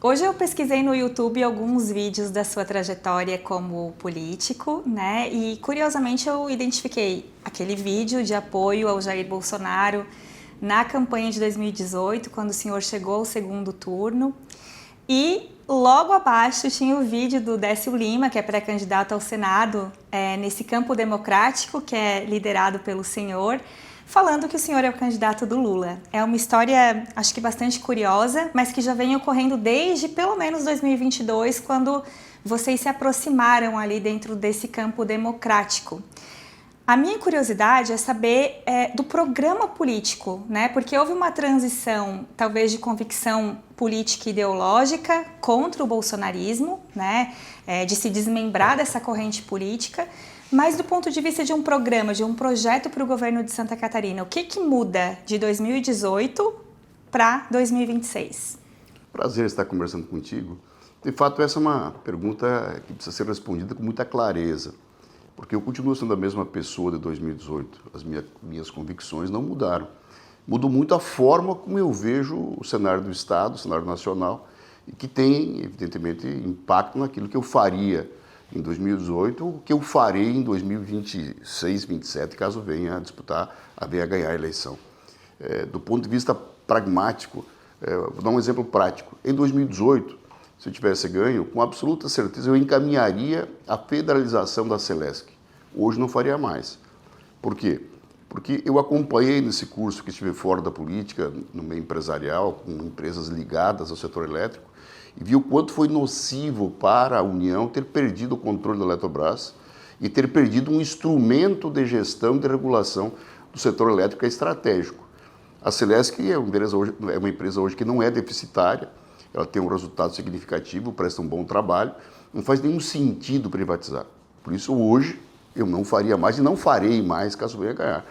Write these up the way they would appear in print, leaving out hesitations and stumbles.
Hoje eu pesquisei no YouTube alguns vídeos da sua trajetória como político, né? E curiosamente eu identifiquei aquele vídeo de apoio ao Jair Bolsonaro na campanha de 2018, quando o senhor chegou ao segundo turno. E logo abaixo tinha o vídeo do Décio Lima, que é pré-candidato ao Senado, nesse campo democrático que é liderado pelo senhor, falando que o senhor é o candidato do Lula. É uma história, acho que bastante curiosa, mas que já vem ocorrendo desde pelo menos 2022, quando vocês se aproximaram ali dentro desse campo democrático. A minha curiosidade é saber do programa político, né? Porque houve uma transição, talvez, de convicção política e ideológica contra o bolsonarismo, né? De se desmembrar dessa corrente política. Mas do ponto de vista de um programa, de um projeto para o governo de Santa Catarina, o que muda de 2018 para 2026? Prazer estar conversando contigo. De fato, essa é uma pergunta que precisa ser respondida com muita clareza, porque eu continuo sendo a mesma pessoa de 2018. As minhas convicções não mudaram. Mudou muito a forma como eu vejo o cenário do Estado, o cenário nacional, e que tem, evidentemente, impacto naquilo que eu faria em 2018, o que eu farei em 2026, 2027, caso venha a disputar, venha a ganhar a eleição. Do ponto de vista pragmático, vou dar um exemplo prático. Em 2018, se eu tivesse ganho, com absoluta certeza eu encaminharia a federalização da Celesc. Hoje não faria mais. Por quê? Porque eu acompanhei nesse curso que estive fora da política, no meio empresarial, com empresas ligadas ao setor elétrico, e vi o quanto foi nocivo para a União ter perdido o controle da Eletrobras e ter perdido um instrumento de gestão e de regulação do setor elétrico estratégico. A Celesc é uma empresa hoje que não é deficitária, ela tem um resultado significativo, presta um bom trabalho, não faz nenhum sentido privatizar. Por isso, hoje, eu não faria mais e não farei mais caso venha ganhar.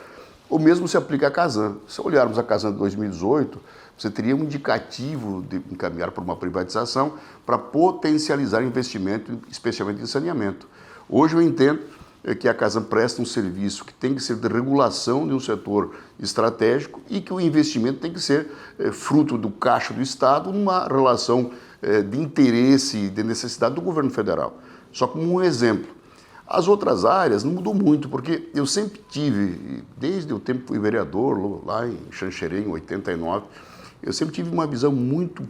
O mesmo se aplica à Casan. Se olharmos a Casan de 2018, você teria um indicativo de encaminhar para uma privatização para potencializar investimento, especialmente em saneamento. Hoje eu entendo que a Casan presta um serviço que tem que ser de regulação de um setor estratégico e que o investimento tem que ser fruto do caixa do Estado, numa relação de interesse e de necessidade do governo federal. Só como um exemplo. As outras áreas não mudou muito, porque eu sempre tive, desde o tempo que fui vereador, lá em Xanxerê, em 89, eu sempre tive uma visão muito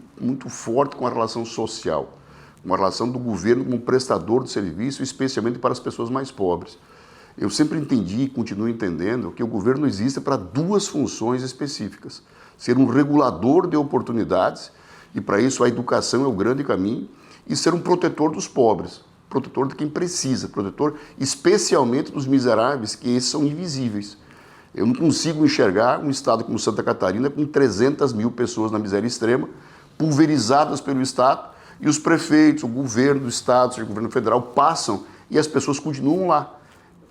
forte com a relação social, uma relação do governo como prestador de serviço, especialmente para as pessoas mais pobres. Eu sempre entendi e continuo entendendo que o governo existe para duas funções específicas. Ser um regulador de oportunidades, e para isso a educação é o grande caminho, e ser um protetor dos pobres, protetor de quem precisa, protetor especialmente dos miseráveis, que esses são invisíveis. Eu não consigo enxergar um estado como Santa Catarina com 300 mil pessoas na miséria extrema, pulverizadas pelo Estado, e os prefeitos, o governo do Estado, seja o governo federal, passam e as pessoas continuam lá,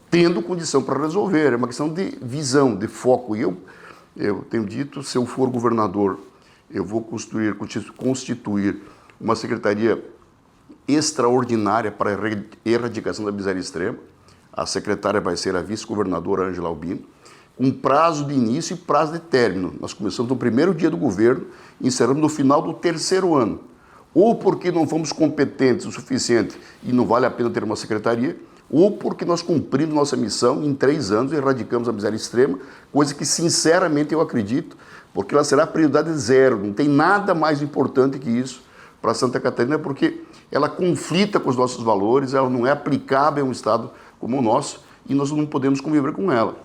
tendo condição para resolver. É uma questão de visão, de foco. E eu tenho dito, se eu for governador, eu vou constituir uma secretaria extraordinária para a erradicação da miséria extrema. A secretária vai ser a vice-governadora Ângela Albino, com prazo de início e prazo de término. Nós começamos no primeiro dia do governo e encerramos no final do terceiro ano. Ou porque não fomos competentes o suficiente e não vale a pena ter uma secretaria, ou porque nós cumprimos nossa missão em 3 anos e erradicamos a miséria extrema, coisa que sinceramente eu acredito, porque ela será prioridade zero, não tem nada mais importante que isso para Santa Catarina, porque ela conflita com os nossos valores, ela não é aplicável a um estado como o nosso e nós não podemos conviver com ela.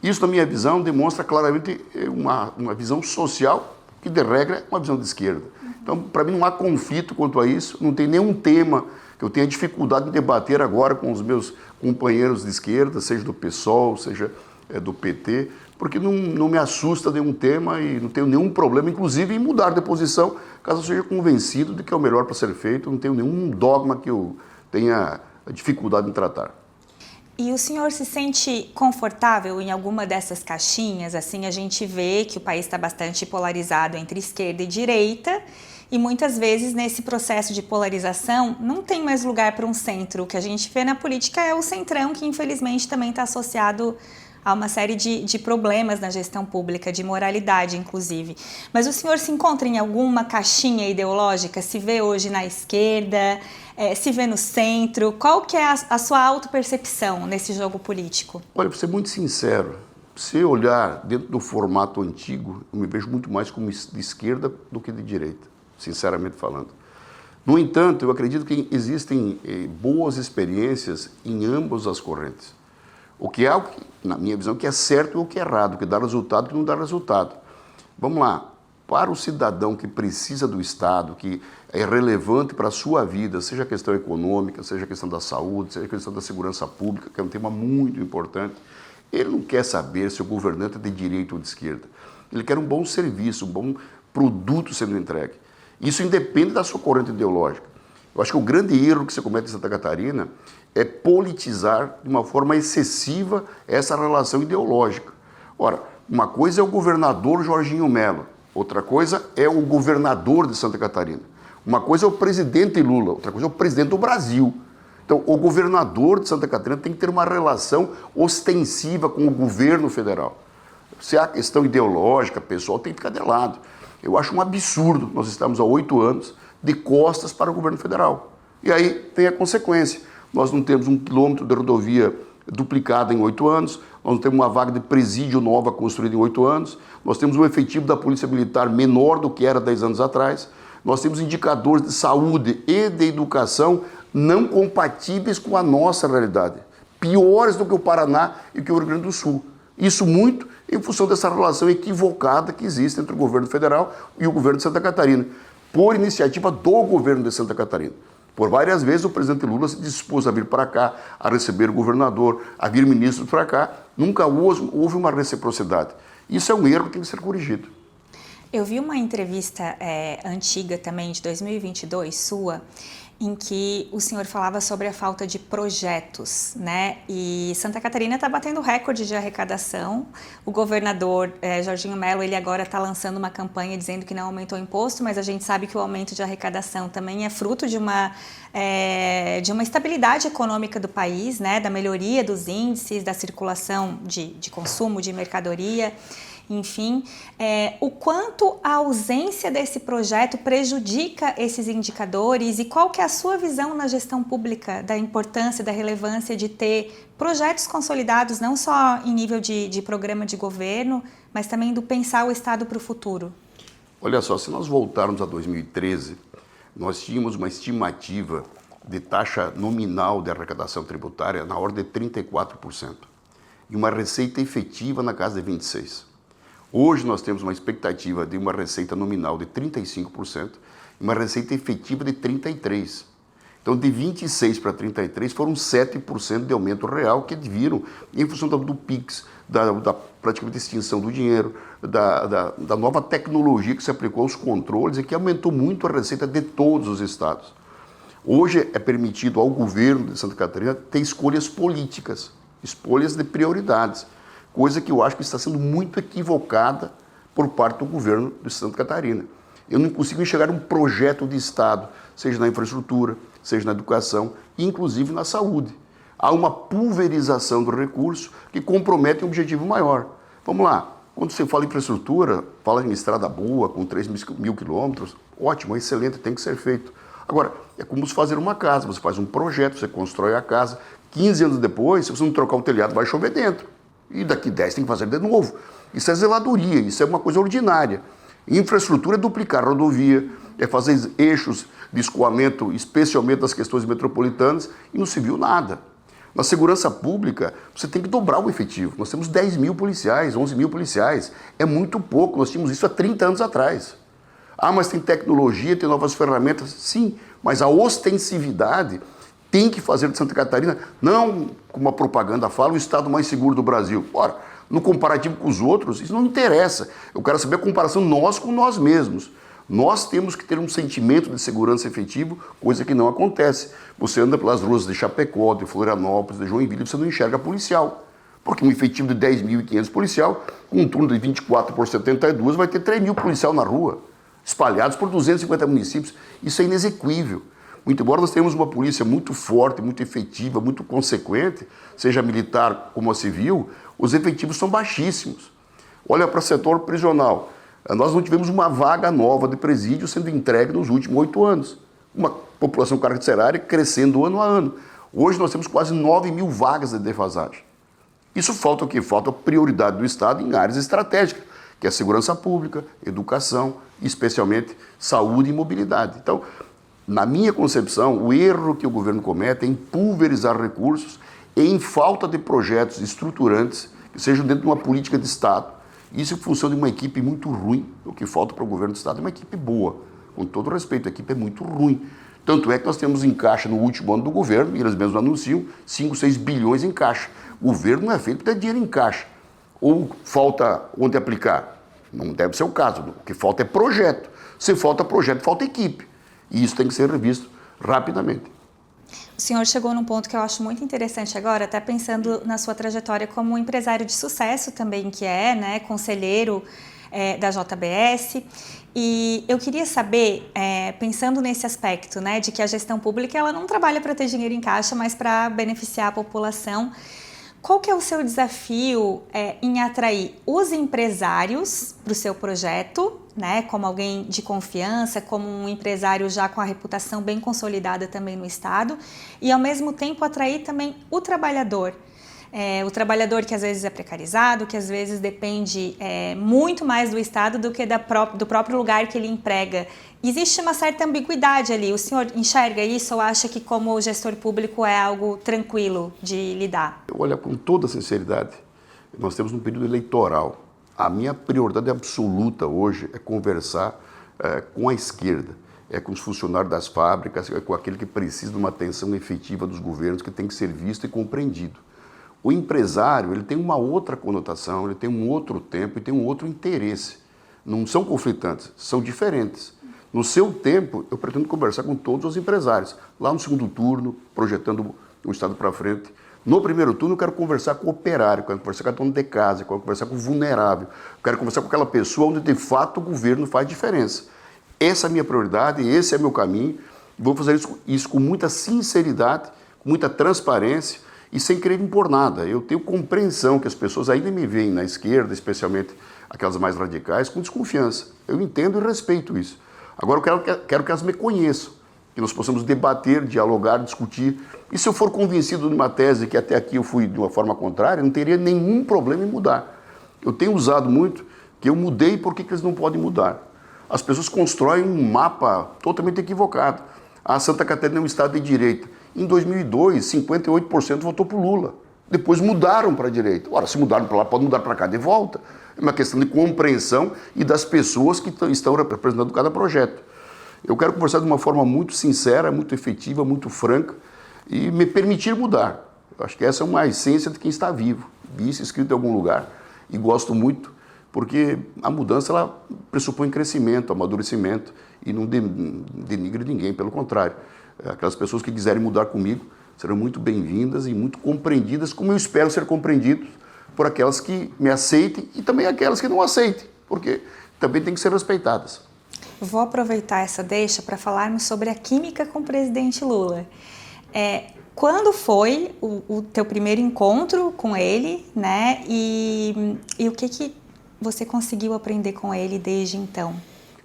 Isso, na minha visão, demonstra claramente uma visão social que, de regra, é uma visão de esquerda. Então, para mim, não há conflito quanto a isso, não tem nenhum tema que eu tenha dificuldade de debater agora com os meus companheiros de esquerda, seja do PSOL, seja do PT, porque não me assusta nenhum tema e não tenho nenhum problema, inclusive, em mudar de posição, caso eu seja convencido de que é o melhor para ser feito, não tenho nenhum dogma que eu tenha dificuldade em tratar. E o senhor se sente confortável em alguma dessas caixinhas? Assim, a gente vê que o país está bastante polarizado entre esquerda e direita, e muitas vezes nesse processo de polarização não tem mais lugar para um centro. O que a gente vê na política é o centrão, que infelizmente também está associado há uma série de problemas na gestão pública, de moralidade, inclusive. Mas o senhor se encontra em alguma caixinha ideológica? Se vê hoje na esquerda, se vê no centro? Qual que é a sua autopercepção nesse jogo político? Olha, para ser muito sincero, se olhar dentro do formato antigo, eu me vejo muito mais como de esquerda do que de direita, sinceramente falando. No entanto, eu acredito que existem boas experiências em ambas as correntes. O que é, na minha visão, o que é certo e o que é errado, o que dá resultado e o que não dá resultado. Vamos lá, para o cidadão que precisa do Estado, que é relevante para a sua vida, seja a questão econômica, seja a questão da saúde, seja a questão da segurança pública, que é um tema muito importante, ele não quer saber se o governante é de direita ou de esquerda. Ele quer um bom serviço, um bom produto sendo entregue. Isso independe da sua corrente ideológica. Eu acho que o grande erro que se comete em Santa Catarina é politizar de uma forma excessiva essa relação ideológica. Ora, uma coisa é o governador Jorginho Melo, outra coisa é o governador de Santa Catarina. Uma coisa é o presidente Lula, outra coisa é o presidente do Brasil. Então, o governador de Santa Catarina tem que ter uma relação ostensiva com o governo federal. Se há questão ideológica, pessoal, tem que ficar de lado. Eu acho um absurdo nós estamos há 8 anos de costas para o governo federal. E aí tem a consequência. Nós não temos 1 quilômetro de rodovia duplicada em 8 anos, nós não temos uma vaga de presídio nova construída em 8 anos, nós temos um efetivo da Polícia Militar menor do que era 10 anos atrás, nós temos indicadores de saúde e de educação não compatíveis com a nossa realidade, piores do que o Paraná e que o Rio Grande do Sul. Isso muito em função dessa relação equivocada que existe entre o governo federal e o governo de Santa Catarina, por iniciativa do governo de Santa Catarina. Por várias vezes o presidente Lula se dispôs a vir para cá, a receber o governador, a vir ministros para cá. Nunca houve uma reciprocidade. Isso é um erro que tem que ser corrigido. Eu vi uma entrevista antiga também, de 2022, sua, em que o senhor falava sobre a falta de projetos, né? E Santa Catarina está batendo recorde de arrecadação. O governador Jorginho Melo, ele agora está lançando uma campanha dizendo que não aumentou o imposto, mas a gente sabe que o aumento de arrecadação também é fruto de uma estabilidade econômica do país, né? Da melhoria dos índices, da circulação de consumo, de mercadoria. Enfim, o quanto a ausência desse projeto prejudica esses indicadores e qual que é a sua visão na gestão pública da importância, da relevância de ter projetos consolidados, não só em nível de programa de governo, mas também do pensar o Estado para o futuro? Olha só, se nós voltarmos a 2013, nós tínhamos uma estimativa de taxa nominal de arrecadação tributária na ordem de 34% e uma receita efetiva na casa de 26%. Hoje nós temos uma expectativa de uma receita nominal de 35% e uma receita efetiva de 33%. Então, de 26% para 33% foram 7% de aumento real que viram em função do PIX, da praticamente extinção do dinheiro, da nova tecnologia que se aplicou aos controles e que aumentou muito a receita de todos os estados. Hoje é permitido ao governo de Santa Catarina ter escolhas políticas, escolhas de prioridades, coisa que eu acho que está sendo muito equivocada por parte do governo de Santa Catarina. Eu não consigo enxergar um projeto de Estado, seja na infraestrutura, seja na educação, e inclusive na saúde. Há uma pulverização do recurso que compromete um objetivo maior. Vamos lá, quando você fala em infraestrutura, fala em estrada boa, com 3.000 quilômetros, ótimo, excelente, tem que ser feito. Agora, é como se fazer uma casa, você faz um projeto, você constrói a casa, 15 anos depois, se você não trocar o telhado, vai chover dentro. E daqui 10 tem que fazer de novo. Isso é zeladoria, isso é uma coisa ordinária. Infraestrutura é duplicar rodovia, é fazer eixos de escoamento, especialmente das questões metropolitanas, e não se viu nada. Na segurança pública, você tem que dobrar o efetivo. Nós temos 10.000 policiais, 11.000 policiais. É muito pouco, nós tínhamos isso há 30 anos atrás. Ah, mas tem tecnologia, tem novas ferramentas. Sim, mas a ostensividade tem que fazer de Santa Catarina, não como a propaganda fala, o estado mais seguro do Brasil. Ora, no comparativo com os outros, isso não interessa. Eu quero saber a comparação nós com nós mesmos. Nós temos que ter um sentimento de segurança efetivo, coisa que não acontece. Você anda pelas ruas de Chapecó, de Florianópolis, de Joinville, você não enxerga policial. Porque um efetivo de 10.500 policial, com um turno de 24 por 72, vai ter 3.000 policial na rua, espalhados por 250 municípios. Isso é inexequível. Muito embora nós tenhamos uma polícia muito forte, muito efetiva, muito consequente, seja militar como a civil, os efetivos são baixíssimos. Olha para o setor prisional. Nós não tivemos uma vaga nova de presídio sendo entregue nos últimos 8 anos. Uma população carcerária crescendo ano a ano. Hoje nós temos quase 9.000 vagas de defasagem. Isso falta o quê? Falta a prioridade do Estado em áreas estratégicas, que é a segurança pública, educação, especialmente saúde e mobilidade. Então, na minha concepção, o erro que o governo comete é em pulverizar recursos e em falta de projetos estruturantes que sejam dentro de uma política de Estado. Isso em função de uma equipe muito ruim. O que falta para o governo do Estado é uma equipe boa. Com todo respeito, a equipe é muito ruim. Tanto é que nós temos em caixa no último ano do governo, e eles mesmos anunciam, 5, 6 bilhões em caixa. O governo não é feito para ter dinheiro em caixa. Ou falta onde aplicar? Não deve ser o caso. O que falta é projeto. Se falta projeto, falta equipe. E isso tem que ser revisto rapidamente. O senhor chegou num ponto que eu acho muito interessante agora, até pensando na sua trajetória como empresário de sucesso também, que é, né, conselheiro da JBS. E eu queria saber, pensando nesse aspecto, né, de que a gestão pública ela não trabalha para ter dinheiro em caixa, mas para beneficiar a população. Qual que é o seu desafio em atrair os empresários para o seu projeto, né, como alguém de confiança, como um empresário já com a reputação bem consolidada também no Estado, e ao mesmo tempo atrair também o trabalhador que às vezes é precarizado, que às vezes depende muito mais do Estado do que do próprio lugar que ele emprega. Existe uma certa ambiguidade ali. O senhor enxerga isso ou acha que como gestor público é algo tranquilo de lidar? Olha, com toda sinceridade, nós temos um período eleitoral. A minha prioridade absoluta hoje é conversar com a esquerda, com os funcionários das fábricas, com aquele que precisa de uma atenção efetiva dos governos, que tem que ser visto e compreendido. O empresário, ele tem uma outra conotação, ele tem um outro tempo e tem um outro interesse. Não são conflitantes, são diferentes. No seu tempo, eu pretendo conversar com todos os empresários. Lá no segundo turno, projetando o Estado para frente. No primeiro turno, eu quero conversar com o operário, quero conversar com a dona de casa, quero conversar com o vulnerável, quero conversar com aquela pessoa onde, de fato, o governo faz diferença. Essa é a minha prioridade, esse é o meu caminho. Vou fazer isso com muita sinceridade, com muita transparência, e sem querer impor nada. Eu tenho compreensão que as pessoas ainda me veem na esquerda, especialmente aquelas mais radicais, com desconfiança. Eu entendo e respeito isso. Agora eu quero que elas me conheçam, que nós possamos debater, dialogar, discutir. E se eu for convencido de uma tese que até aqui eu fui de uma forma contrária, não teria nenhum problema em mudar. Eu tenho usado muito que eu mudei, por que eles não podem mudar? As pessoas constroem um mapa totalmente equivocado. A Santa Catarina é um estado de direita. Em 2002, 58% votou por Lula. Depois mudaram para a direita. Ora, se mudaram para lá, pode mudar para cá de volta. É uma questão de compreensão e das pessoas que estão representando cada projeto. Eu quero conversar de uma forma muito sincera, muito efetiva, muito franca e me permitir mudar. Eu acho que essa é uma essência de quem está vivo. Vi isso escrito em algum lugar e gosto muito, porque a mudança ela pressupõe crescimento, amadurecimento e não denigre ninguém, pelo contrário. Aquelas pessoas que quiserem mudar comigo serão muito bem-vindas e muito compreendidas, como eu espero ser compreendido por aquelas que me aceitem e também aquelas que não aceitem, porque também tem que ser respeitadas. Vou aproveitar essa deixa para falarmos sobre a química com o presidente Lula. Quando foi o teu primeiro encontro com ele, né? E o que você conseguiu aprender com ele desde então?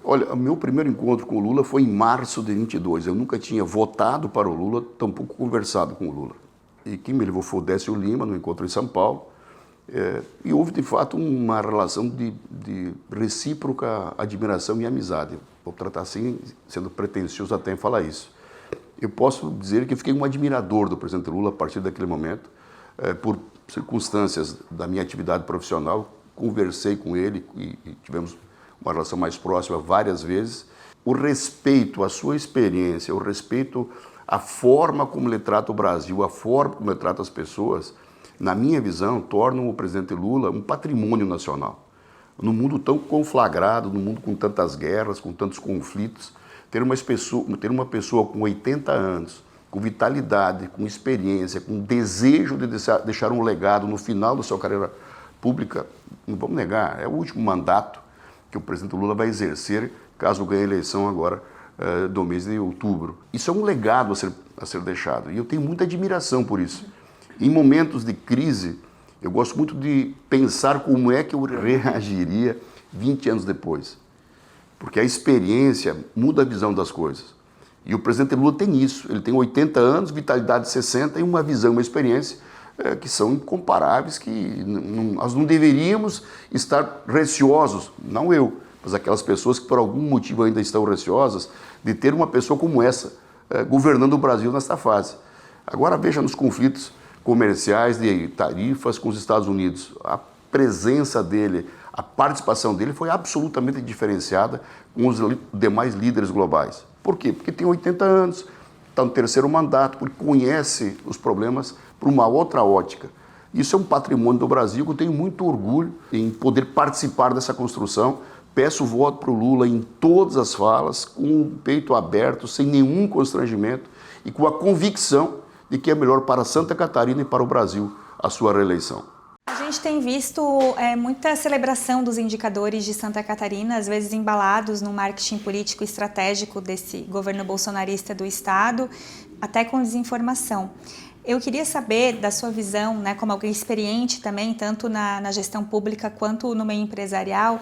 Olha, o meu primeiro encontro com o Lula foi em março de 22. Eu nunca tinha votado para o Lula, tampouco conversado com o Lula. E quem me levou foi o Décio Lima, no encontro em São Paulo. E houve, de fato, uma relação de recíproca admiração e amizade. Vou tratar assim, sendo pretensioso até em falar isso. Eu posso dizer que eu fiquei um admirador do presidente Lula a partir daquele momento. Por circunstâncias da minha atividade profissional, conversei com ele e tivemos uma relação mais próxima várias vezes. O respeito à sua experiência, o respeito à forma como ele trata o Brasil, a forma como ele trata as pessoas, na minha visão, tornam o presidente Lula um patrimônio nacional. Num mundo tão conflagrado, num mundo com tantas guerras, com tantos conflitos, ter uma pessoa com 80 anos, com vitalidade, com experiência, com desejo de deixar um legado no final da sua carreira pública, não vamos negar, é o último mandato que o presidente Lula vai exercer, caso ganhe a eleição agora do mês de outubro. Isso é um legado a ser deixado e eu tenho muita admiração por isso. Em momentos de crise, eu gosto muito de pensar como é que eu reagiria 20 anos depois. Porque a experiência muda a visão das coisas. E o presidente Lula tem isso. Ele tem 80 anos, vitalidade de 60 e uma visão, uma experiência que são incomparáveis, que nós não deveríamos estar receosos, não eu, mas aquelas pessoas que por algum motivo ainda estão receosas de ter uma pessoa como essa governando o Brasil nesta fase. Agora veja nos conflitos comerciais de tarifas com os Estados Unidos. A presença dele, a participação dele foi absolutamente diferenciada com os demais líderes globais. Por quê? Porque tem 80 anos, está no terceiro mandato, porque conhece os problemas por uma outra ótica. Isso é um patrimônio do Brasil que eu tenho muito orgulho em poder participar dessa construção. Peço voto para o Lula em todas as falas, com o peito aberto, sem nenhum constrangimento e com a convicção de que é melhor para Santa Catarina e para o Brasil a sua reeleição. A gente tem visto muita celebração dos indicadores de Santa Catarina, às vezes embalados no marketing político estratégico desse governo bolsonarista do estado, até com desinformação. Eu queria saber da sua visão, né, como alguém experiente também, tanto na gestão pública quanto no meio empresarial,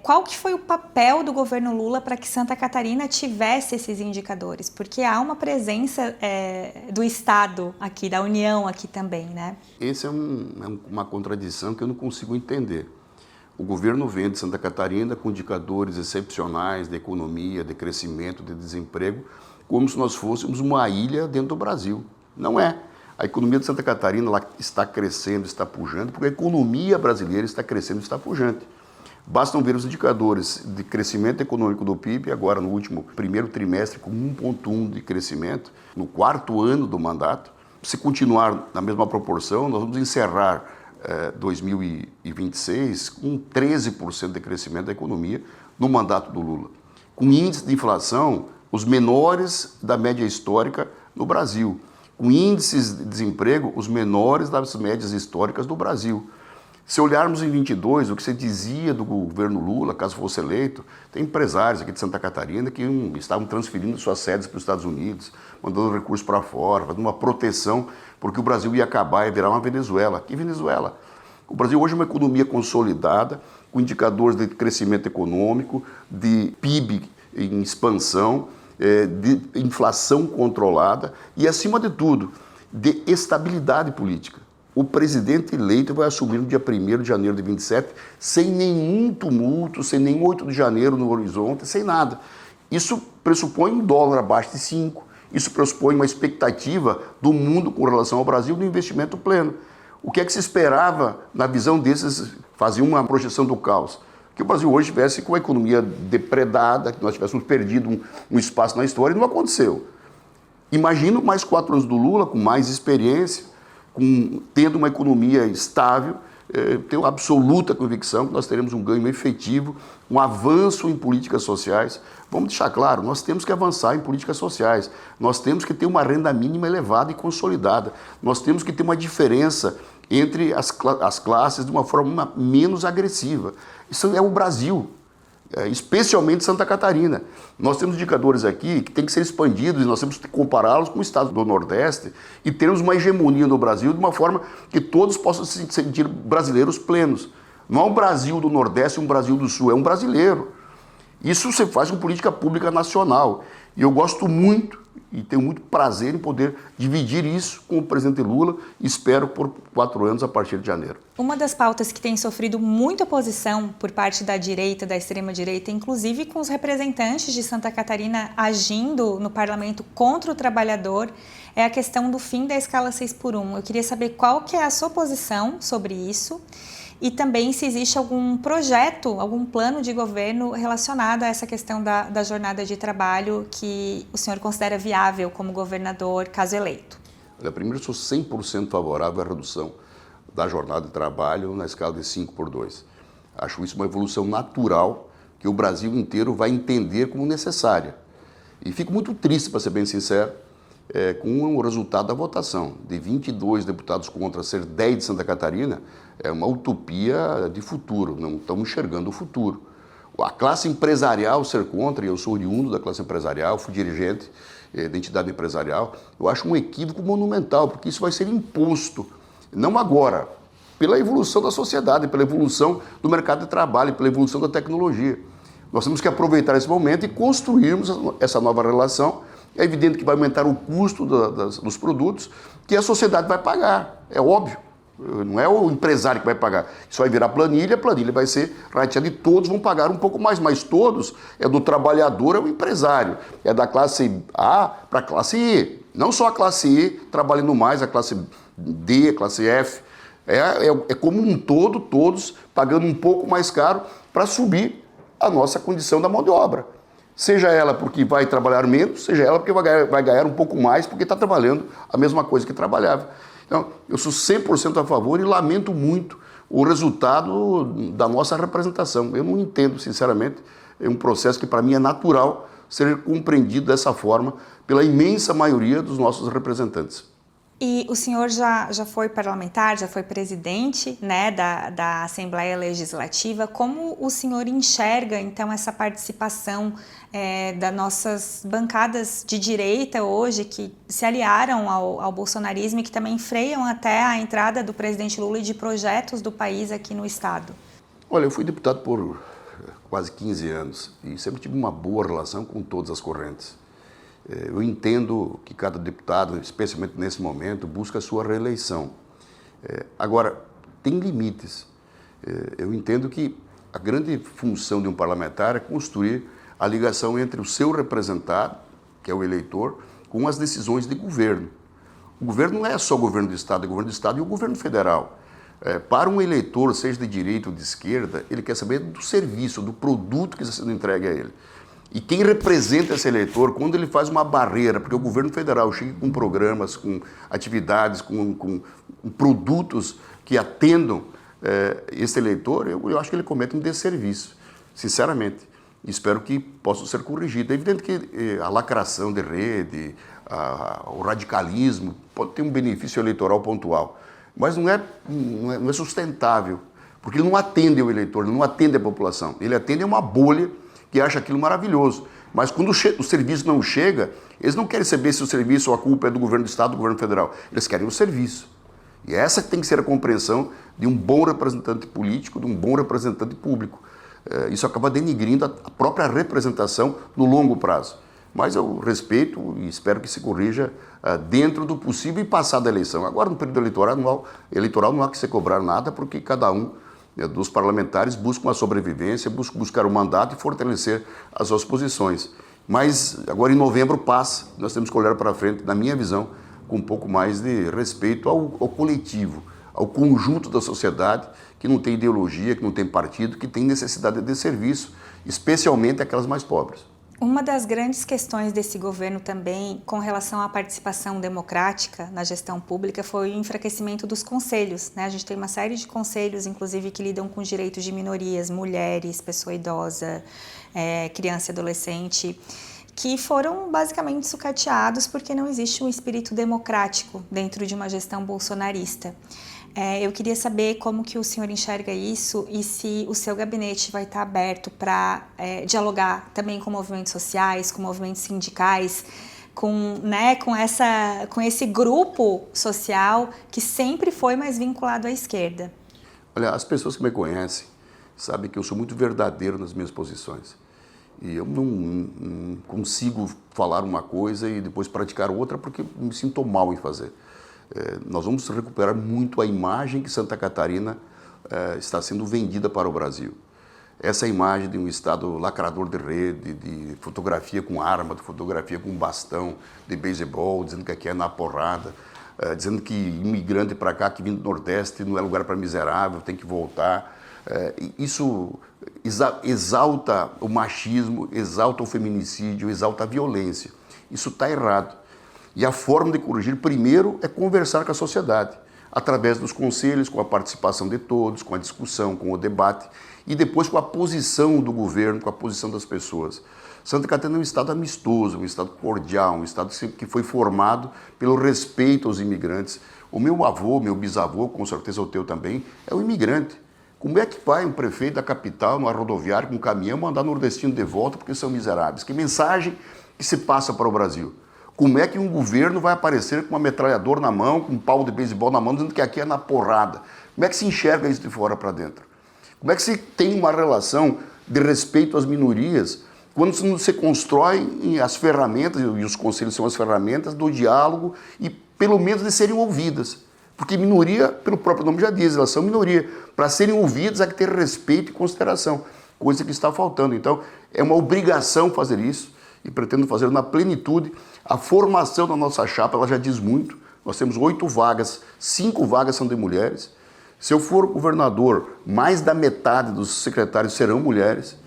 qual que foi o papel do governo Lula para que Santa Catarina tivesse esses indicadores? Porque há uma presença do Estado aqui, da União aqui também, né? Essa é uma contradição que eu não consigo entender. O governo vem de Santa Catarina com indicadores excepcionais de economia, de crescimento, de desemprego, como se nós fôssemos uma ilha dentro do Brasil. Não é. A economia de Santa Catarina lá está crescendo, está pujante, porque a economia brasileira está crescendo, está pujante. Bastam ver os indicadores de crescimento econômico do PIB, agora no último primeiro trimestre com 1,1 de crescimento, no quarto ano do mandato. Se continuar na mesma proporção, nós vamos encerrar 2026 com 13% de crescimento da economia no mandato do Lula, com índices de inflação os menores da média histórica no Brasil, com índices de desemprego os menores das médias históricas do Brasil. Se olharmos em 22, o que se dizia do governo Lula, caso fosse eleito, tem empresários aqui de Santa Catarina que estavam transferindo suas sedes para os Estados Unidos, mandando recursos para fora, fazendo uma proteção, porque o Brasil ia acabar e virar uma Venezuela. Que Venezuela? O Brasil hoje é uma economia consolidada, com indicadores de crescimento econômico, de PIB em expansão, de inflação controlada e, acima de tudo, de estabilidade política. O presidente eleito vai assumir no dia 1º de janeiro de 27, sem nenhum tumulto, sem nenhum 8 de janeiro no horizonte, sem nada. Isso pressupõe um dólar abaixo de 5. Isso pressupõe uma expectativa do mundo com relação ao Brasil de investimento pleno. O que é que se esperava na visão desses, fazia uma projeção do caos? Que o Brasil hoje estivesse com a economia depredada, que nós tivéssemos perdido um espaço na história, e não aconteceu. Imagino mais 4 anos do Lula, com mais experiência, tendo uma economia estável, tenho absoluta convicção que nós teremos um ganho efetivo, um avanço em políticas sociais. Vamos deixar claro, nós temos que avançar em políticas sociais, nós temos que ter uma renda mínima elevada e consolidada, nós temos que ter uma diferença entre as classes de uma forma menos agressiva. Isso é o Brasil. Especialmente Santa Catarina. Nós temos indicadores aqui que têm que ser expandidos e nós temos que compará-los com o estado do Nordeste e termos uma hegemonia no Brasil de uma forma que todos possam se sentir brasileiros plenos. Não é um Brasil do Nordeste e um Brasil do Sul, é um brasileiro. Isso se faz com política pública nacional. E eu gosto muito e tenho muito prazer em poder dividir isso com o presidente Lula e espero por 4 anos a partir de janeiro. Uma das pautas que tem sofrido muita oposição por parte da direita, da extrema-direita, inclusive com os representantes de Santa Catarina agindo no parlamento contra o trabalhador, é a questão do fim da escala 6x1. Eu queria saber qual que é a sua posição sobre isso e também se existe algum projeto, algum plano de governo relacionado a essa questão da jornada de trabalho que o senhor considera viável como governador, caso eleito. Olha, primeiro, eu sou 100% favorável à redução da jornada de trabalho na escala de 5x2. Acho isso uma evolução natural que o Brasil inteiro vai entender como necessária. E fico muito triste, para ser bem sincero, com o resultado da votação. De 22 deputados contra ser 10 de Santa Catarina, é uma utopia de futuro, não estamos enxergando o futuro. a classe empresarial ser contra, e eu sou oriundo da classe empresarial, fui dirigente da entidade empresarial, eu acho um equívoco monumental, porque isso vai ser imposto, não agora, pela evolução da sociedade, pela evolução do mercado de trabalho, pela evolução da tecnologia. Nós temos que aproveitar esse momento e construirmos essa nova relação. É evidente que vai aumentar o custo dos produtos que a sociedade vai pagar, é óbvio. Não é o empresário que vai pagar. Isso vai virar planilha, a planilha vai ser rateada e todos vão pagar um pouco mais, mas todos é do trabalhador ao empresário. É da classe A para a classe E. Não só a classe E trabalhando mais, a classe D, a classe F. É como um todo, todos pagando um pouco mais caro para subir a nossa condição da mão de obra. Seja ela porque vai trabalhar menos, seja ela porque vai ganhar um pouco mais porque está trabalhando a mesma coisa que trabalhava. Então, eu sou 100% a favor e lamento muito o resultado da nossa representação. Eu não entendo, sinceramente, é um processo que para mim é natural ser compreendido dessa forma pela imensa maioria dos nossos representantes. E o senhor já foi parlamentar, já foi presidente, né, da Assembleia Legislativa. Como o senhor enxerga, então, essa participação das nossas bancadas de direita hoje, que se aliaram ao bolsonarismo e que também freiam até a entrada do presidente Lula e de projetos do país aqui no Estado? Olha, eu fui deputado por quase 15 anos e sempre tive uma boa relação com todas as correntes. Eu entendo que cada deputado, especialmente nesse momento, busca a sua reeleição. Agora, tem limites. Eu entendo que a grande função de um parlamentar é construir a ligação entre o seu representado, que é o eleitor, com as decisões de governo. O governo não é só o governo do Estado, é o governo do Estado e o governo federal. Para um eleitor, seja de direita ou de esquerda, ele quer saber do serviço, do produto que está sendo entregue a ele. E quem representa esse eleitor, quando ele faz uma barreira, porque o governo federal chega com programas, com atividades, com produtos que atendam esse eleitor, eu acho que ele comete um desserviço, sinceramente. Espero que possa ser corrigido. É evidente que a lacração de rede, o radicalismo, pode ter um benefício eleitoral pontual, mas não é sustentável, porque ele não atende ao eleitor, ele não atende a população, ele atende a uma bolha que acha aquilo maravilhoso. Mas quando o serviço não chega, eles não querem saber se o serviço ou a culpa é do governo do Estado ou do governo federal. Eles querem o serviço. E essa tem que ser a compreensão de um bom representante político, de um bom representante público. Isso acaba denigrindo a própria representação no longo prazo. Mas eu respeito e espero que se corrija dentro do possível e passada a eleição. Agora, no período eleitoral não há que se cobrar nada, porque cada um dos parlamentares buscam a sobrevivência, buscar o mandato e fortalecer as suas posições. Mas agora em novembro passa, nós temos que olhar para frente, na minha visão, com um pouco mais de respeito ao coletivo, ao conjunto da sociedade, que não tem ideologia, que não tem partido, que tem necessidade de serviço, especialmente aquelas mais pobres. Uma das grandes questões desse governo também, com relação à participação democrática na gestão pública, foi o enfraquecimento dos conselhos, né? A gente tem uma série de conselhos, inclusive, que lidam com direitos de minorias, mulheres, pessoa idosa, criança e adolescente, que foram basicamente sucateados porque não existe um espírito democrático dentro de uma gestão bolsonarista. Eu queria saber como que o senhor enxerga isso e se o seu gabinete vai estar aberto para dialogar também com movimentos sociais, com movimentos sindicais, com esse grupo social que sempre foi mais vinculado à esquerda. Olha, as pessoas que me conhecem sabem que eu sou muito verdadeiro nas minhas posições. E eu não consigo falar uma coisa e depois praticar outra porque me sinto mal em fazer. Nós vamos recuperar muito a imagem que Santa Catarina está sendo vendida para o Brasil. Essa imagem de um estado lacrador de rede, de fotografia com arma, de fotografia com bastão, de beisebol, dizendo que aqui é na porrada, dizendo que imigrante para cá, que vem do Nordeste, não é lugar para miserável, tem que voltar. Isso exalta o machismo, exalta o feminicídio, exalta a violência. Isso está errado. E a forma de corrigir, primeiro, é conversar com a sociedade, através dos conselhos, com a participação de todos, com a discussão, com o debate, e depois com a posição do governo, com a posição das pessoas. Santa Catarina é um estado amistoso, um estado cordial, um estado que foi formado pelo respeito aos imigrantes. O meu avô, meu bisavô, com certeza o teu também, é um imigrante. Como é que vai um prefeito da capital, numa rodoviária, com um caminhão, mandar nordestino de volta porque são miseráveis? Que mensagem que se passa para o Brasil? Como é que um governo vai aparecer com uma metralhadora na mão, com um pau de beisebol na mão, dizendo que aqui é na porrada? Como é que se enxerga isso de fora para dentro? Como é que se tem uma relação de respeito às minorias quando se constrói as ferramentas, e os conselhos são as ferramentas do diálogo e pelo menos de serem ouvidas? Porque minoria, pelo próprio nome já diz, elas são minoria. Para serem ouvidas há que ter respeito e consideração, coisa que está faltando. Então, é uma obrigação fazer isso e pretendo fazer na plenitude. A formação da nossa chapa, ela já diz muito. Nós temos 8 vagas, 5 vagas são de mulheres. Se eu for governador, mais da metade dos secretários serão mulheres,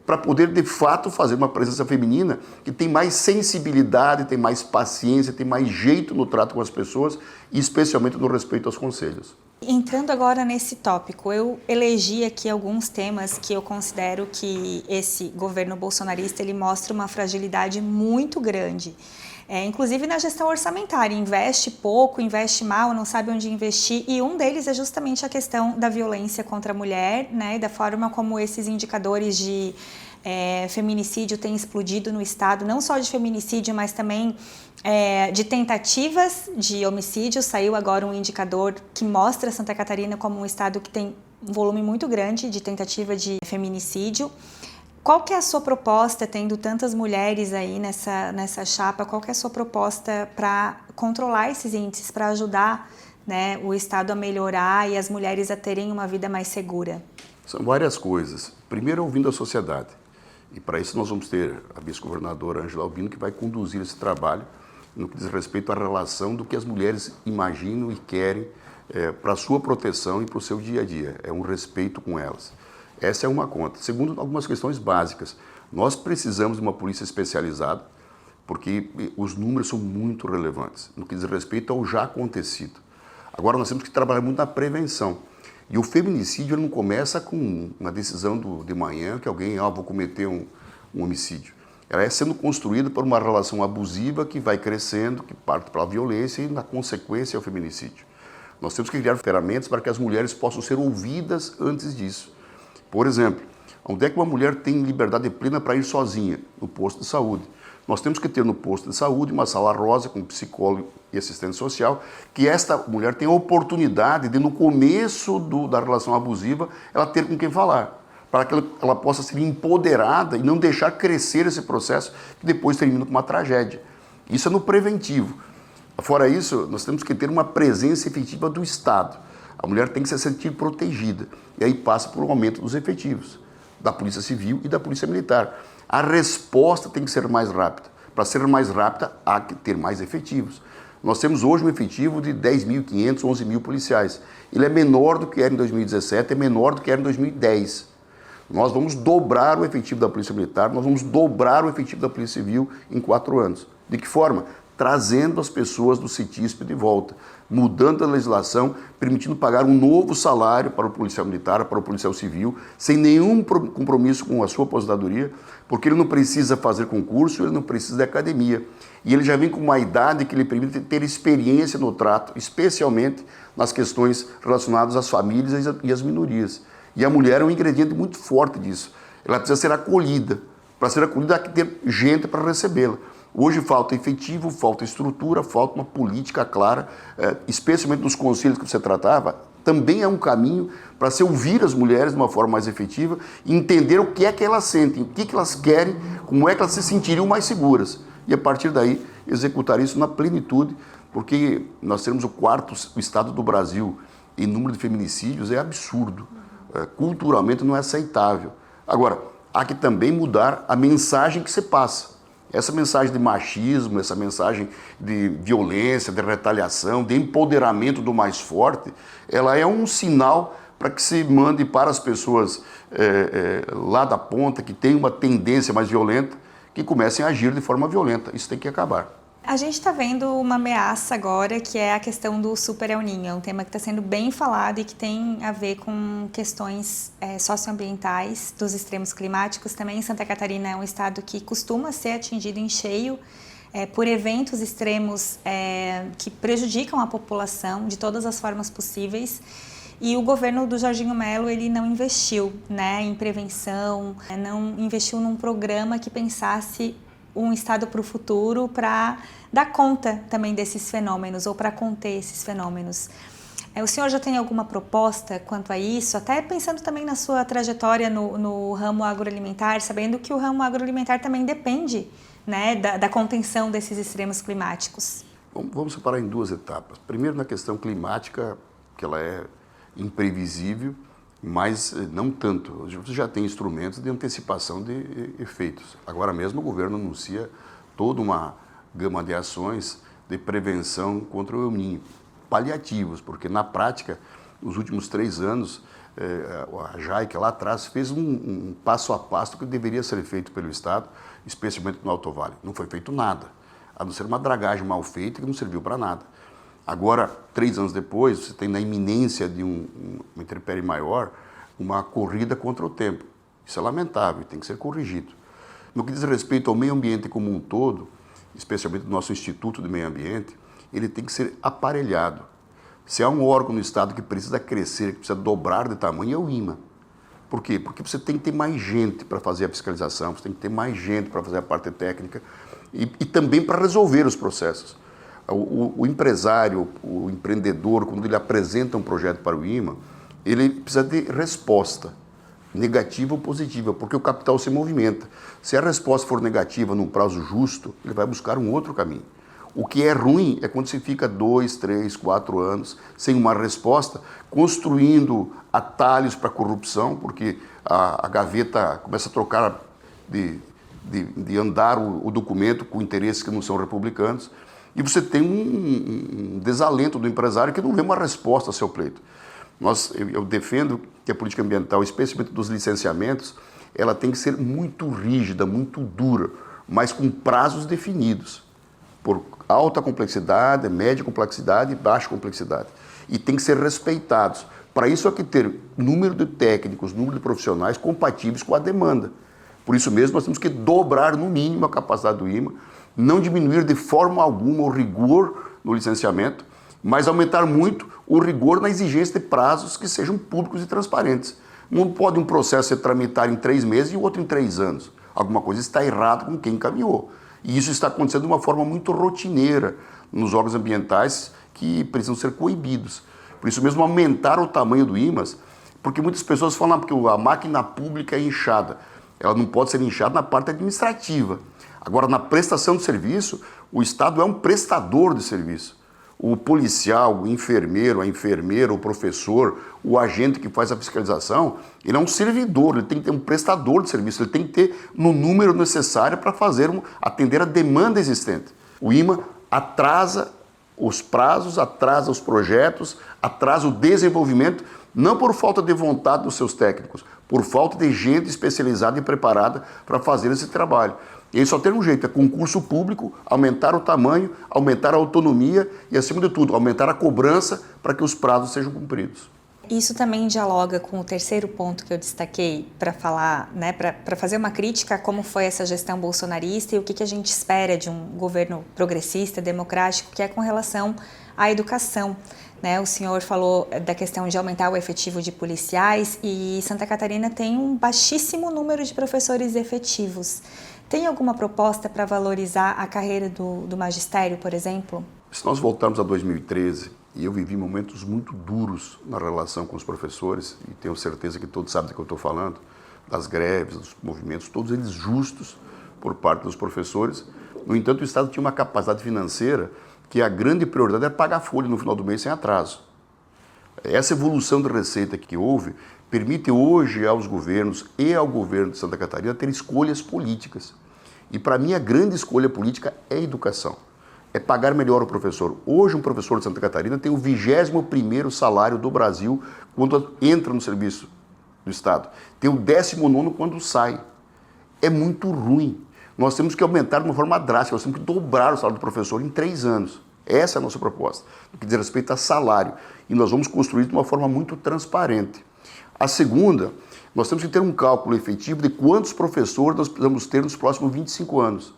para poder, de fato, fazer uma presença feminina que tem mais sensibilidade, tem mais paciência, tem mais jeito no trato com as pessoas e especialmente no respeito aos conselhos. Entrando agora nesse tópico, eu elegi aqui alguns temas que eu considero que esse governo bolsonarista ele mostra uma fragilidade muito grande. Inclusive na gestão orçamentária, investe pouco, investe mal, não sabe onde investir, e um deles é justamente a questão da violência contra a mulher, né, e da forma como esses indicadores de feminicídio têm explodido no estado, não só de feminicídio, mas também de tentativas de homicídio. Saiu agora um indicador que mostra Santa Catarina como um estado que tem um volume muito grande de tentativa de feminicídio. Qual que é a sua proposta, tendo tantas mulheres aí nessa chapa, qual que é a sua proposta para controlar esses índices, para ajudar, né, o Estado a melhorar e as mulheres a terem uma vida mais segura? São várias coisas. Primeiro, ouvindo a sociedade. E para isso nós vamos ter a vice-governadora Ângela Albino, que vai conduzir esse trabalho no que diz respeito à relação do que as mulheres imaginam e querem para a sua proteção e para o seu dia a dia. É um respeito com elas. Essa é uma conta. Segundo, algumas questões básicas. Nós precisamos de uma polícia especializada, porque os números são muito relevantes no que diz respeito ao já acontecido. Agora nós temos que trabalhar muito na prevenção. E o feminicídio ele não começa com uma decisão de manhã que alguém, vou cometer um homicídio. Ela é sendo construída por uma relação abusiva que vai crescendo, que parte para a violência e, na consequência, é o feminicídio. Nós temos que criar ferramentas para que as mulheres possam ser ouvidas antes disso. Por exemplo, onde é que uma mulher tem liberdade plena para ir sozinha? No posto de saúde. Nós temos que ter no posto de saúde uma sala rosa com psicólogo e assistente social, que esta mulher tenha a oportunidade de, no começo da relação abusiva, ela ter com quem falar, para que ela possa ser empoderada e não deixar crescer esse processo que depois termina com uma tragédia. Isso é no preventivo. Fora isso, nós temos que ter uma presença efetiva do Estado. A mulher tem que se sentir protegida. E aí passa por um aumento dos efetivos, da Polícia Civil e da Polícia Militar. A resposta tem que ser mais rápida. Para ser mais rápida, há que ter mais efetivos. Nós temos hoje um efetivo de 10.500, 11.000 policiais. Ele é menor do que era em 2017, é menor do que era em 2010. Nós vamos dobrar o efetivo da Polícia Militar, nós vamos dobrar o efetivo da Polícia Civil em 4 anos. De que forma? Trazendo as pessoas do CITISP de volta, mudando a legislação, permitindo pagar um novo salário para o policial militar, para o policial civil, sem nenhum compromisso com a sua aposentadoria, porque ele não precisa fazer concurso, ele não precisa de academia. E ele já vem com uma idade que lhe permite ter experiência no trato, especialmente nas questões relacionadas às famílias e às minorias. E a mulher é um ingrediente muito forte disso. Ela precisa ser acolhida. Para ser acolhida, há que ter gente para recebê-la. Hoje falta efetivo, falta estrutura, falta uma política clara, especialmente nos conselhos que você tratava. Também é um caminho para se ouvir as mulheres de uma forma mais efetiva e entender o que é que elas sentem, o que elas querem, como é que elas se sentiriam mais seguras. E a partir daí, executar isso na plenitude, porque nós temos o 4º estado do Brasil em número de feminicídios, é absurdo. Culturalmente não é aceitável. Agora, há que também mudar a mensagem que se passa. Essa mensagem de machismo, essa mensagem de violência, de retaliação, de empoderamento do mais forte, ela é um sinal para que se mande para as pessoas lá da ponta, que têm uma tendência mais violenta, que comecem a agir de forma violenta. Isso tem que acabar. A gente está vendo uma ameaça agora, que é a questão do Super El Niño, um tema que está sendo bem falado e que tem a ver com questões socioambientais dos extremos climáticos. Também Santa Catarina é um estado que costuma ser atingido em cheio por eventos extremos que prejudicam a população de todas as formas possíveis. E o governo do Jorginho Melo, ele não investiu, né, em prevenção, não investiu num programa que pensasse um Estado para o futuro para dar conta também desses fenômenos ou para conter esses fenômenos. O senhor já tem alguma proposta quanto a isso, até pensando também na sua trajetória no ramo agroalimentar, sabendo que o ramo agroalimentar também depende, né, da contenção desses extremos climáticos? Vamos separar em duas etapas. Primeiro, na questão climática, que ela é imprevisível, mas não tanto. Você já tem instrumentos de antecipação de efeitos. Agora mesmo o governo anuncia toda uma gama de ações de prevenção contra o El Niño, paliativos, porque na prática, nos últimos 3 anos, a JAICA lá atrás fez um passo a passo que deveria ser feito pelo Estado, especialmente no Alto Vale. Não foi feito nada, a não ser uma dragagem mal feita que não serviu para nada. Agora, 3 anos depois, você tem na iminência de uma intempérie maior, uma corrida contra o tempo. Isso é lamentável, tem que ser corrigido. No que diz respeito ao meio ambiente como um todo, especialmente do nosso Instituto de Meio Ambiente, ele tem que ser aparelhado. Se há um órgão no Estado que precisa crescer, que precisa dobrar de tamanho, é o IMA. Por quê? Porque você tem que ter mais gente para fazer a fiscalização, você tem que ter mais gente para fazer a parte técnica e também para resolver os processos. O empresário, o empreendedor, quando ele apresenta um projeto para o IMA, ele precisa de resposta, negativa ou positiva, porque o capital se movimenta. Se a resposta for negativa num prazo justo, ele vai buscar um outro caminho. O que é ruim é quando se fica 2, 3, 4 anos sem uma resposta, construindo atalhos para a corrupção, porque a gaveta começa a trocar de andar o documento com interesses que não são republicanos, e você tem um desalento do empresário que não vê uma resposta ao seu pleito. Eu defendo que a política ambiental, especialmente dos licenciamentos, ela tem que ser muito rígida, muito dura, mas com prazos definidos, por alta complexidade, média complexidade e baixa complexidade. E tem que ser respeitados. Para isso há que ter número de técnicos, número de profissionais compatíveis com a demanda. Por isso mesmo nós temos que dobrar no mínimo a capacidade do IMA, não diminuir de forma alguma o rigor no licenciamento, mas aumentar muito o rigor na exigência de prazos que sejam públicos e transparentes. Não pode um processo ser tramitado em 3 meses e o outro em 3 anos. Alguma coisa está errada com quem encaminhou. E isso está acontecendo de uma forma muito rotineira nos órgãos ambientais que precisam ser coibidos. Por isso mesmo, aumentar o tamanho do IMAS, porque muitas pessoas falam que a máquina pública é inchada. Ela não pode ser inchada na parte administrativa. Agora, na prestação de serviço, o Estado é um prestador de serviço. O policial, o enfermeiro, a enfermeira, o professor, o agente que faz a fiscalização, ele é um servidor, ele tem que ter um prestador de serviço, ele tem que ter no número necessário para atender a demanda existente. O IMA atrasa os prazos, atrasa os projetos, atrasa o desenvolvimento, não por falta de vontade dos seus técnicos, por falta de gente especializada e preparada para fazer esse trabalho. E aí só tem um jeito, é concurso público, aumentar o tamanho, aumentar a autonomia e, acima de tudo, aumentar a cobrança para que os prazos sejam cumpridos. Isso também dialoga com o terceiro ponto que eu destaquei para falar, né, para fazer uma crítica a como foi essa gestão bolsonarista e o que a gente espera de um governo progressista, democrático, que é com relação à educação. O senhor falou da questão de aumentar o efetivo de policiais e Santa Catarina tem um baixíssimo número de professores efetivos. Tem alguma proposta para valorizar a carreira do magistério, por exemplo? Se nós voltarmos a 2013, e eu vivi momentos muito duros na relação com os professores, e tenho certeza que todos sabem do que eu estou falando, das greves, dos movimentos, todos eles justos por parte dos professores. No entanto, o Estado tinha uma capacidade financeira que a grande prioridade era pagar a folha no final do mês sem atraso. Essa evolução de receita que houve permite hoje aos governos e ao governo de Santa Catarina ter escolhas políticas. E para mim a grande escolha política é a educação. É pagar melhor o professor. Hoje um professor de Santa Catarina tem o 21º salário do Brasil quando entra no serviço do Estado. Tem o 19º quando sai. É muito ruim. Nós temos que aumentar de uma forma drástica, nós temos que dobrar o salário do professor em 3 anos. Essa é a nossa proposta, no que diz respeito a salário. E nós vamos construir de uma forma muito transparente. A segunda, nós temos que ter um cálculo efetivo de quantos professores nós precisamos ter nos próximos 25 anos,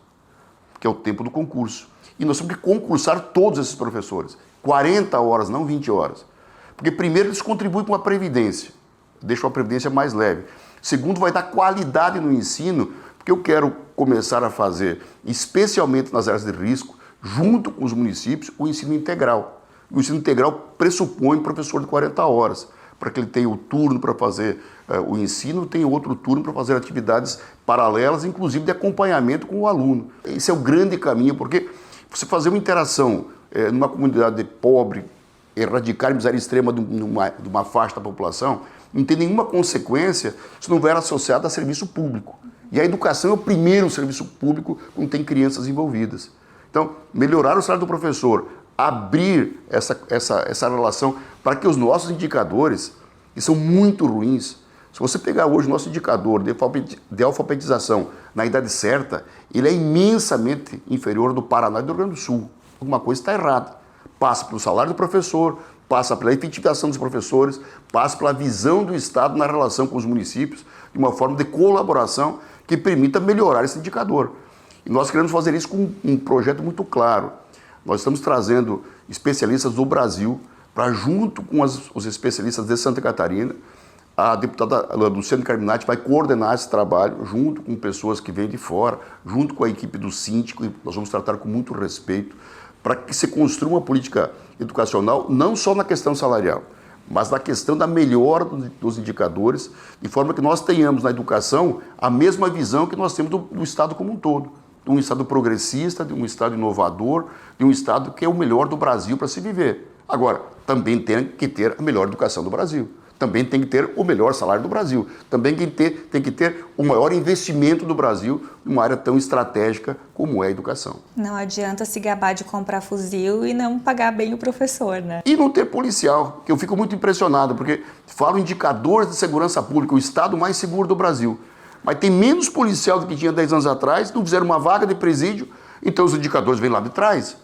que é o tempo do concurso. E nós temos que concursar todos esses professores, 40 horas, não 20 horas. Porque primeiro eles contribuem com a Previdência, deixam a Previdência mais leve. Segundo, vai dar qualidade no ensino, porque eu quero começar a fazer, especialmente nas áreas de risco, junto com os municípios, o ensino integral. O ensino integral pressupõe professor de 40 horas, para que ele tenha o turno para fazer o ensino, tenha outro turno para fazer atividades paralelas, inclusive de acompanhamento com o aluno. Esse é o grande caminho, porque você fazer uma interação numa comunidade pobre, erradicar a miséria extrema de uma faixa da população, não tem nenhuma consequência se não houver associado a serviço público. E a educação é o primeiro serviço público quando tem crianças envolvidas. Então, melhorar o salário do professor, abrir essa relação para que os nossos indicadores, que são muito ruins, se você pegar hoje o nosso indicador de alfabetização na idade certa, ele é imensamente inferior ao do Paraná e do Rio Grande do Sul. Alguma coisa está errada. Passa pelo salário do professor, passa pela efetivação dos professores, passa pela visão do Estado na relação com os municípios, de uma forma de colaboração que permita melhorar esse indicador. E nós queremos fazer isso com um projeto muito claro. Nós estamos trazendo especialistas do Brasil para, junto com os especialistas de Santa Catarina, a deputada Luciane Carminati vai coordenar esse trabalho, junto com pessoas que vêm de fora, junto com a equipe do síndico, e nós vamos tratar com muito respeito, para que se construa uma política educacional, não só na questão salarial, mas na questão da melhora dos indicadores, de forma que nós tenhamos na educação a mesma visão que nós temos do Estado como um todo. De um Estado progressista, de um Estado inovador, de um Estado que é o melhor do Brasil para se viver. Agora, também tem que ter a melhor educação do Brasil. Também tem que ter o melhor salário do Brasil. Também tem que ter o maior investimento do Brasil numa área tão estratégica como é a educação. Não adianta se gabar de comprar fuzil e não pagar bem o professor, né? E não ter policial, que eu fico muito impressionado, porque falo indicadores de segurança pública, o estado mais seguro do Brasil. Mas tem menos policial do que tinha 10 anos atrás, não fizeram uma vaga de presídio, então os indicadores vêm lá de trás.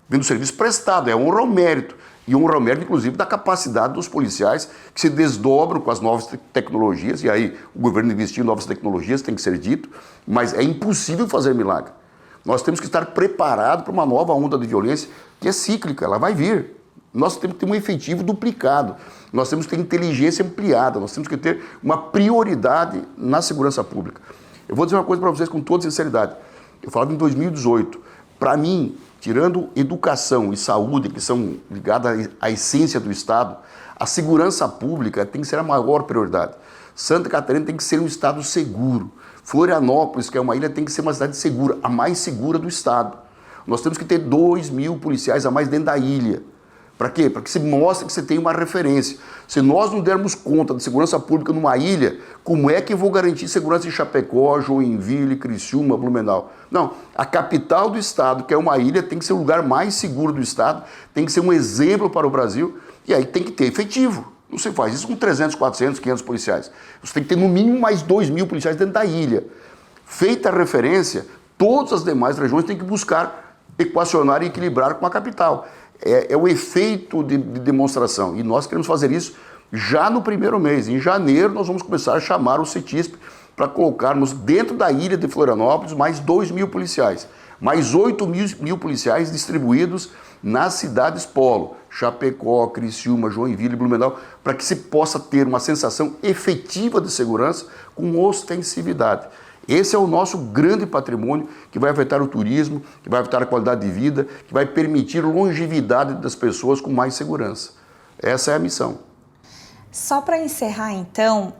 Vem do serviço prestado, é honra ao mérito. E honra ao mérito, inclusive, da capacidade dos policiais que se desdobram com as novas tecnologias, e aí o governo investiu em novas tecnologias, tem que ser dito, mas é impossível fazer milagre. Nós temos que estar preparados para uma nova onda de violência que é cíclica, ela vai vir. Nós temos que ter um efetivo duplicado, nós temos que ter inteligência ampliada, nós temos que ter uma prioridade na segurança pública. Eu vou dizer uma coisa para vocês com toda sinceridade. Eu falava em 2018, para mim, tirando educação e saúde, que são ligadas à essência do Estado, a segurança pública tem que ser a maior prioridade. Santa Catarina tem que ser um Estado seguro. Florianópolis, que é uma ilha, tem que ser uma cidade segura, a mais segura do Estado. Nós temos que ter 2.000 policiais a mais dentro da ilha. Para quê? Para que se mostre que você tem uma referência. Se nós não dermos conta de segurança pública numa ilha, como é que eu vou garantir segurança em Chapecó, Joinville, Criciúma, Blumenau? Não, a capital do estado, que é uma ilha, tem que ser o lugar mais seguro do estado, tem que ser um exemplo para o Brasil, e aí tem que ter efetivo. Não se faz isso com 300, 400, 500 policiais. Você tem que ter no mínimo mais 2.000 policiais dentro da ilha. Feita a referência, todas as demais regiões têm que buscar equacionar e equilibrar com a capital. É o efeito de demonstração. E nós queremos fazer isso já no primeiro mês. Em janeiro, nós vamos começar a chamar o CETISP para colocarmos dentro da ilha de Florianópolis mais 2.000 policiais. Mais 8.000 policiais distribuídos nas cidades polo. Chapecó, Criciúma, Joinville e Blumenau, para que se possa ter uma sensação efetiva de segurança com ostensividade. Esse é o nosso grande patrimônio que vai afetar o turismo, que vai afetar a qualidade de vida, que vai permitir longevidade das pessoas com mais segurança. Essa é a missão. Só para encerrar, então,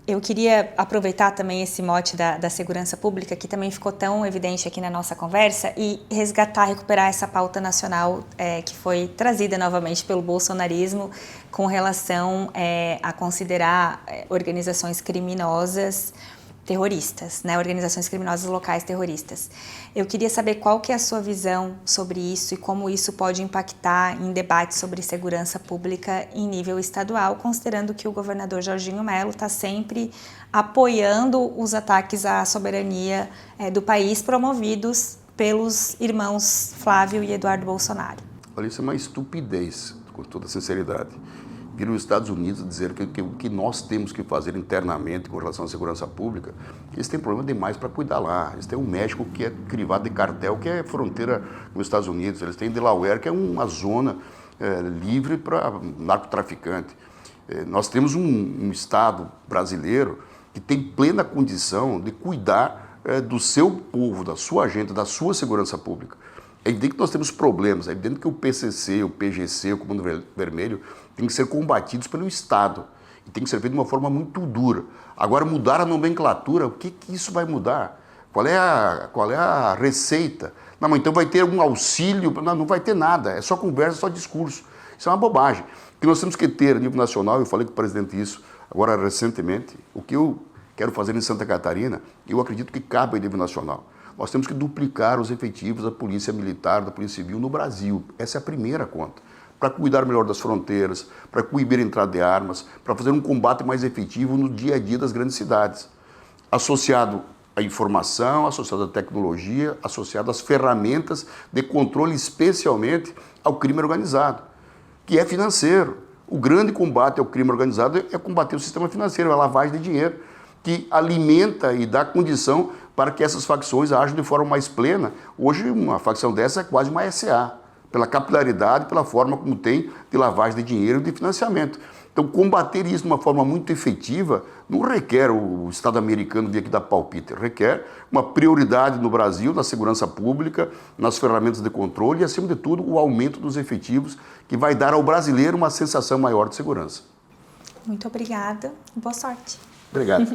eu queria aproveitar também esse mote da segurança pública, que também ficou tão evidente aqui na nossa conversa, e resgatar, recuperar essa pauta nacional que foi trazida novamente pelo bolsonarismo com relação a considerar organizações criminosas terroristas, né? Organizações criminosas locais terroristas. Eu queria saber qual que é a sua visão sobre isso e como isso pode impactar em debates sobre segurança pública em nível estadual, considerando que o governador Jorginho Mello está sempre apoiando os ataques à soberania do país promovidos pelos irmãos Flávio e Eduardo Bolsonaro. Olha, isso é uma estupidez, com toda sinceridade. Vir os Estados Unidos dizer que o que nós temos que fazer internamente com relação à segurança pública, eles têm problema demais para cuidar lá. Eles têm um México que é crivado de cartel, que é fronteira com os Estados Unidos. Eles têm Delaware, que é uma zona livre para narcotraficante. Nós temos um Estado brasileiro que tem plena condição de cuidar do seu povo, da sua agenda, da sua segurança pública. É evidente que nós temos problemas, é evidente que o PCC, o PGC, o Comando Vermelho, tem que ser combatidos pelo Estado e tem que ser feito de uma forma muito dura. Agora, mudar a nomenclatura, o que isso vai mudar? Qual é a receita? Não, mas então vai ter um auxílio? Não vai ter nada, é só conversa, só discurso. Isso é uma bobagem. O que nós temos que ter a nível nacional, eu falei com o presidente isso agora recentemente, o que eu quero fazer em Santa Catarina, eu acredito que cabe a nível nacional. Nós temos que duplicar os efetivos da Polícia Militar, da Polícia Civil no Brasil. Essa é a primeira conta. Para cuidar melhor das fronteiras, para coibir a entrada de armas, para fazer um combate mais efetivo no dia a dia das grandes cidades. Associado à informação, associado à tecnologia, associado às ferramentas de controle, especialmente ao crime organizado, que é financeiro. O grande combate ao crime organizado é combater o sistema financeiro, a lavagem de dinheiro, que alimenta e dá condição para que essas facções ajam de forma mais plena. Hoje, uma facção dessa é quase uma SA, pela capilaridade, pela forma como tem de lavagem de dinheiro e de financiamento. Então, combater isso de uma forma muito efetiva não requer o Estado americano vir aqui dar palpite, requer uma prioridade no Brasil, na segurança pública, nas ferramentas de controle e, acima de tudo, o aumento dos efetivos, que vai dar ao brasileiro uma sensação maior de segurança. Muito obrigada e boa sorte. Obrigado.